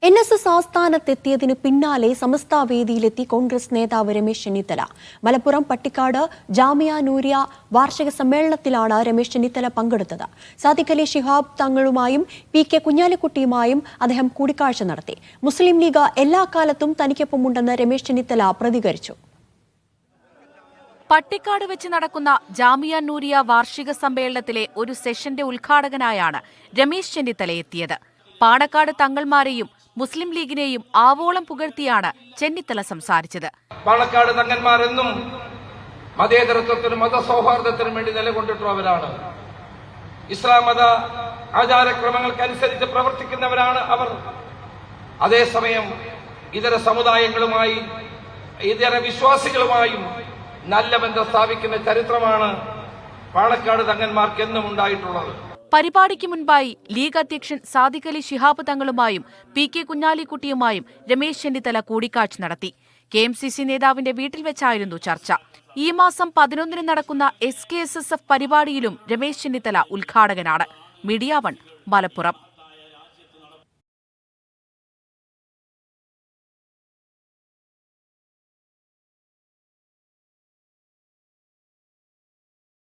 NSS ആസ്ഥാനത്തെത്തിയതിനു പിന്നാലെ സമസ്ത വേദിയിലെത്തി കോൺഗ്രസ് നേതാവ് രമേശ് ചെന്നിത്തല. മലപ്പുറം പട്ടിക്കാട് ജാമിയ നൂരിയ വാർഷിക സമ്മേളനത്തിലാണ് രമേശ് ചെന്നിത്തല പങ്കെടുത്തത്. സാദിഖ് അലി ശിഹാബ് തങ്ങളുമായും PK കുഞ്ഞാലിക്കുട്ടിയുമായും അദ്ദേഹം കൂടിക്കാഴ്ച നടത്തി. മുസ്ലിം ലീഗ് എല്ലാ കാലത്തും തനിക്കൊപ്പമുണ്ടെന്ന് രമേശ് ചെന്നിത്തല പ്രതികരിച്ചു. പട്ടിക്കാട് വെച്ച് നടക്കുന്ന ജാമിയ നൂരിയ വാർഷിക സമ്മേളനത്തിലെ ഒരു സെഷന്റെ ഉദ്ഘാടകനായാണ് രമേശ് ചെന്നിത്തല എത്തിയത്. പാണക്കാട് തങ്ങൾമാരെയും മുസ്ലിം ലീഗിനെയും ആവോളം പുകഴ്ത്തിയാണ് ചെന്നിത്തല സംസാരിച്ചത്. പാണക്കാട് തങ്ങന്മാരെന്നും മതേതരത്വത്തിനും മതസൗഹാർദ്ദത്തിനും വേണ്ടി നിലകൊണ്ടിട്ടുള്ളവരാണ്. ഇസ്ലാം മത ആചാരക്രമങ്ങൾക്കനുസരിച്ച് പ്രവർത്തിക്കുന്നവരാണ് അവർ. അതേസമയം ഇതര സമുദായങ്ങളുമായി ഇതര വിശ്വാസികളുമായും നല്ല ബന്ധം സ്ഥാപിക്കുന്ന ചരിത്രമാണ് പാണക്കാട് തങ്ങന്മാർക്ക് എന്നും ഉണ്ടായിട്ടുള്ളത്. പരിപാടിക്ക് മുൻപായി ലീഗ് അധ്യക്ഷൻ സാദിഖ് അലി ശിഹാബ് തങ്ങളുമായും PK കുഞ്ഞാലിക്കുട്ടിയുമായും രമേശ് ചെന്നിത്തല കൂടിക്കാഴ്ച നടത്തി. KMCC നേതാവിന്റെ വീട്ടിൽ വെച്ചായിരുന്നു ചർച്ച. ഈ മാസം 11-ന് നടക്കുന്ന SKSSF പരിപാടിയിലും രമേശ് ചെന്നിത്തല ഉദ്ഘാടകനാണ്. മീഡിയ 1 മലപ്പുറം.